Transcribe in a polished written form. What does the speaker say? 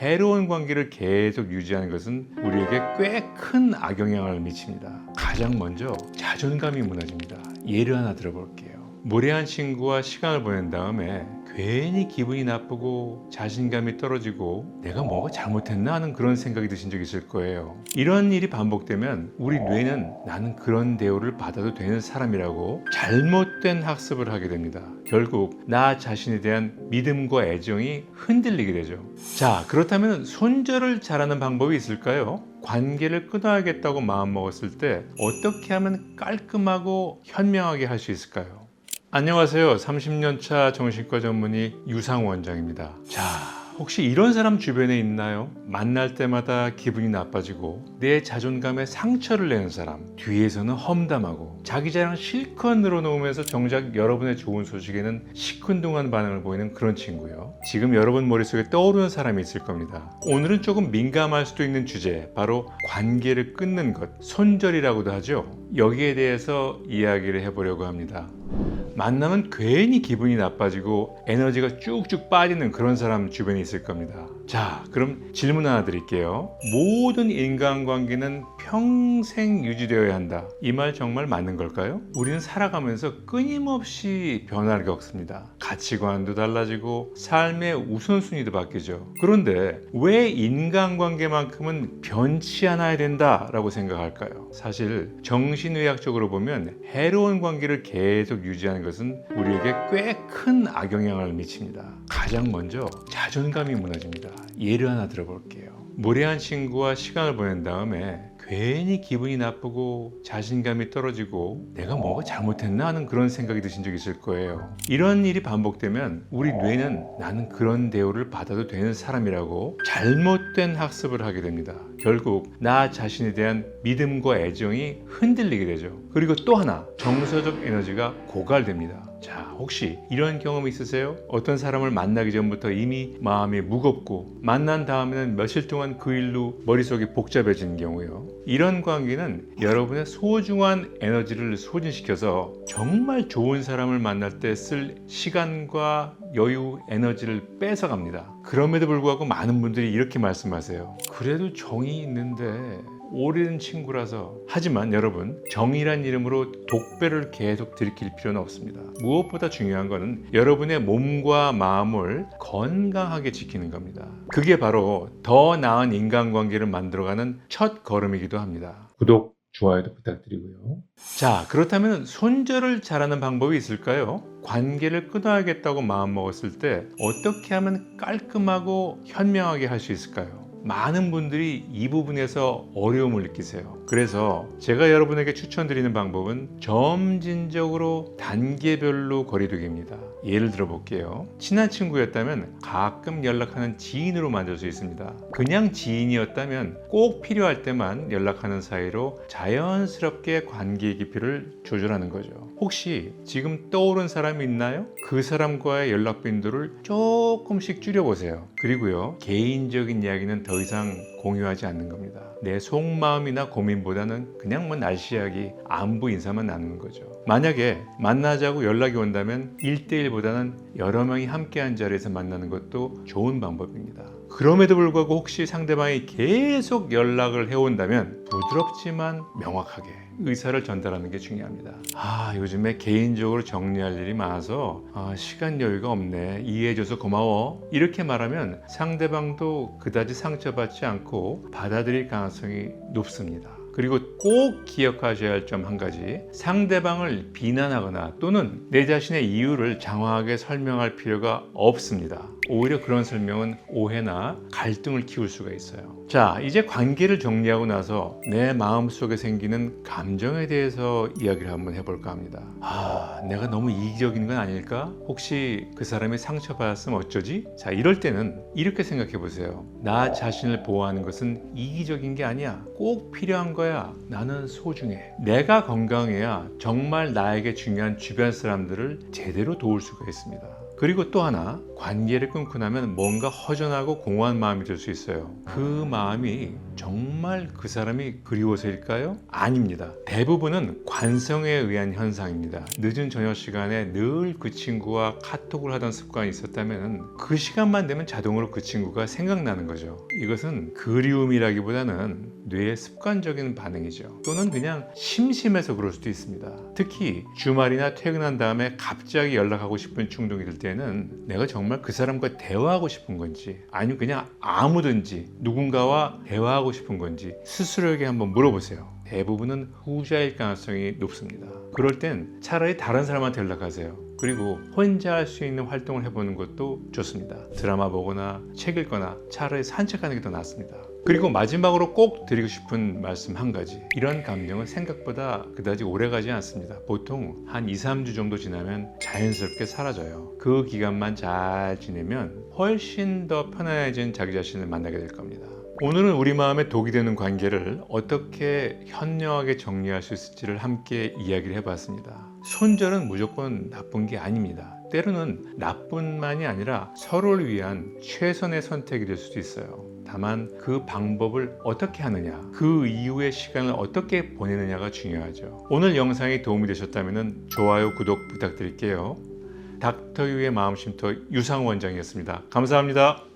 해로운 관계를 계속 유지하는 것은 우리에게 꽤 큰 악영향을 미칩니다. 가장 먼저 자존감이 무너집니다. 예를 하나 들어볼게요. 무례한 친구와 시간을 보낸 다음에 괜히 기분이 나쁘고 자신감이 떨어지고 내가 뭐가 잘못했나 하는 그런 생각이 드신 적 있을 거예요. 이런 일이 반복되면 우리 뇌는 나는 그런 대우를 받아도 되는 사람이라고 잘못된 학습을 하게 됩니다. 결국 나 자신에 대한 믿음과 애정이 흔들리게 되죠. 자, 그렇다면 손절을 잘하는 방법이 있을까요? 관계를 끊어야겠다고 마음먹었을 때 어떻게 하면 깔끔하고 현명하게 할 수 있을까요? 안녕하세요. 30년차 정신과 전문의 유상 원장입니다. 자, 혹시 이런 사람 주변에 있나요? 만날 때마다 기분이 나빠지고 내 자존감에 상처를 내는 사람, 뒤에서는 험담하고 자기 자랑 실컷 늘어놓으면서 정작 여러분의 좋은 소식에는 시큰둥한 반응을 보이는 그런 친구요. 지금 여러분 머릿속에 떠오르는 사람이 있을 겁니다. 오늘은 조금 민감할 수도 있는 주제, 바로 관계를 끊는 것, 손절이라고도 하죠. 여기에 대해서 이야기를 해보려고 합니다. 만나면 괜히 기분이 나빠지고 에너지가 쭉쭉 빠지는 그런 사람 주변에 있을 겁니다. 자, 그럼 질문 하나 드릴게요. 모든 인간관계는 평생 유지되어야 한다. 이 말 정말 맞는 걸까요? 우리는 살아가면서 끊임없이 변화를 겪습니다. 가치관도 달라지고 삶의 우선순위도 바뀌죠. 그런데 왜 인간관계만큼은 변치 않아야 된다라고 생각할까요? 사실 정신의학적으로 보면 해로운 관계를 계속 유지하는 것은 우리에게 꽤 큰 악영향을 미칩니다. 가장 먼저 자존감이 무너집니다. 예를 하나 들어볼게요. 무례한 친구와 시간을 보낸 다음에 괜히 기분이 나쁘고 자신감이 떨어지고 내가 뭐가 잘못했나 하는 그런 생각이 드신 적 있을 거예요. 이런 일이 반복되면 우리 뇌는 나는 그런 대우를 받아도 되는 사람이라고 잘못된 학습을 하게 됩니다. 결국 나 자신에 대한 믿음과 애정이 흔들리게 되죠. 그리고 또 하나, 정서적 에너지가 고갈됩니다. 자, 혹시 이런 경험 있으세요? 어떤 사람을 만나기 전부터 이미 마음이 무겁고 만난 다음에는 며칠 동안 그 일로 머릿속이 복잡해진 경우요. 이런 관계는 여러분의 소중한 에너지를 소진시켜서 정말 좋은 사람을 만날 때 쓸 시간과 여유, 에너지를 뺏어갑니다. 그럼에도 불구하고 많은 분들이 이렇게 말씀하세요. 그래도 정이 있는데 오래된 친구라서. 하지만 여러분, 정이란 이름으로 독배를 계속 들이킬 필요는 없습니다. 무엇보다 중요한 것은 여러분의 몸과 마음을 건강하게 지키는 겁니다. 그게 바로 더 나은 인간관계를 만들어가는 첫 걸음이기도 합니다. 구독, 좋아요도 부탁드리고요. 자, 그렇다면 손절을 잘하는 방법이 있을까요? 관계를 끊어야겠다고 마음먹었을 때 어떻게 하면 깔끔하고 현명하게 할 수 있을까요? 많은 분들이 이 부분에서 어려움을 느끼세요. 그래서 제가 여러분에게 추천드리는 방법은 점진적으로 단계별로 거리두기입니다. 예를 들어 볼게요. 친한 친구였다면 가끔 연락하는 지인으로 만들 수 있습니다. 그냥 지인이었다면 꼭 필요할 때만 연락하는 사이로 자연스럽게 관계의 깊이를 조절하는 거죠. 혹시 지금 떠오른 사람이 있나요? 그 사람과의 연락 빈도를 조금씩 줄여보세요. 그리고요, 개인적인 이야기는 더 이상 공유하지 않는 겁니다. 내 속마음이나 고민보다는 그냥 날씨하기, 안부 인사만 나누는 거죠. 만약에 만나자고 연락이 온다면 1대1보다는 여러 명이 함께한 자리에서 만나는 것도 좋은 방법입니다. 그럼에도 불구하고 혹시 상대방이 계속 연락을 해온다면 부드럽지만 명확하게 의사를 전달하는 게 중요합니다. 요즘에 개인적으로 정리할 일이 많아서 시간 여유가 없네, 이해해줘서 고마워, 이렇게 말하면 상대방도 그다지 상처받지 않고 받아들일 가능성이 높습니다. 그리고 꼭 기억하셔야 할 점 한 가지, 상대방을 비난하거나 또는 내 자신의 이유를 장황하게 설명할 필요가 없습니다. 오히려 그런 설명은 오해나 갈등을 키울 수가 있어요. 자, 이제 관계를 정리하고 나서 내 마음속에 생기는 감정에 대해서 이야기를 한번 해볼까 합니다. 내가 너무 이기적인 건 아닐까? 혹시 그 사람이 상처받았으면 어쩌지? 자, 이럴 때는 이렇게 생각해 보세요. 나 자신을 보호하는 것은 이기적인 게 아니야. 꼭 필요한 거야. 나는 소중해. 내가 건강해야 정말 나에게 중요한 주변 사람들을 제대로 도울 수가 있습니다. 그리고 또 하나, 관계를 끊고 나면 뭔가 허전하고 공허한 마음이 들 수 있어요. 그 마음이 정말 그 사람이 그리워서일까요? 아닙니다. 대부분은 관성에 의한 현상입니다. 늦은 저녁 시간에 늘 그 친구와 카톡을 하던 습관이 있었다면 그 시간만 되면 자동으로 그 친구가 생각나는 거죠. 이것은 그리움이라기보다는 뇌의 습관적인 반응이죠. 또는 그냥 심심해서 그럴 수도 있습니다. 특히 주말이나 퇴근한 다음에 갑자기 연락하고 싶은 충동이 들 때는 내가 정말 그 사람과 대화하고 싶은 건지 아니면 그냥 아무든지 누군가와 대화하고 싶은 건지 스스로에게 한번 물어보세요. 대부분은 후자일 가능성이 높습니다. 그럴 땐 차라리 다른 사람한테 연락하세요. 그리고 혼자 할 수 있는 활동을 해보는 것도 좋습니다. 드라마 보거나 책 읽거나 차라리 산책하는 게 더 낫습니다. 그리고 마지막으로 꼭 드리고 싶은 말씀 한 가지. 이런 감정은 생각보다 그다지 오래가지 않습니다. 보통 한 2, 3주 정도 지나면 자연스럽게 사라져요. 그 기간만 잘 지내면 훨씬 더 편안해진 자기 자신을 만나게 될 겁니다. 오늘은 우리 마음에 독이 되는 관계를 어떻게 현명하게 정리할 수 있을지를 함께 이야기를 해봤습니다. 손절은 무조건 나쁜 게 아닙니다. 때로는 나뿐만이 아니라 서로를 위한 최선의 선택이 될 수도 있어요. 다만 그 방법을 어떻게 하느냐, 그 이후의 시간을 어떻게 보내느냐가 중요하죠. 오늘 영상이 도움이 되셨다면 좋아요, 구독 부탁드릴게요. 닥터유의 마음쉼터 유상원장이었습니다. 감사합니다.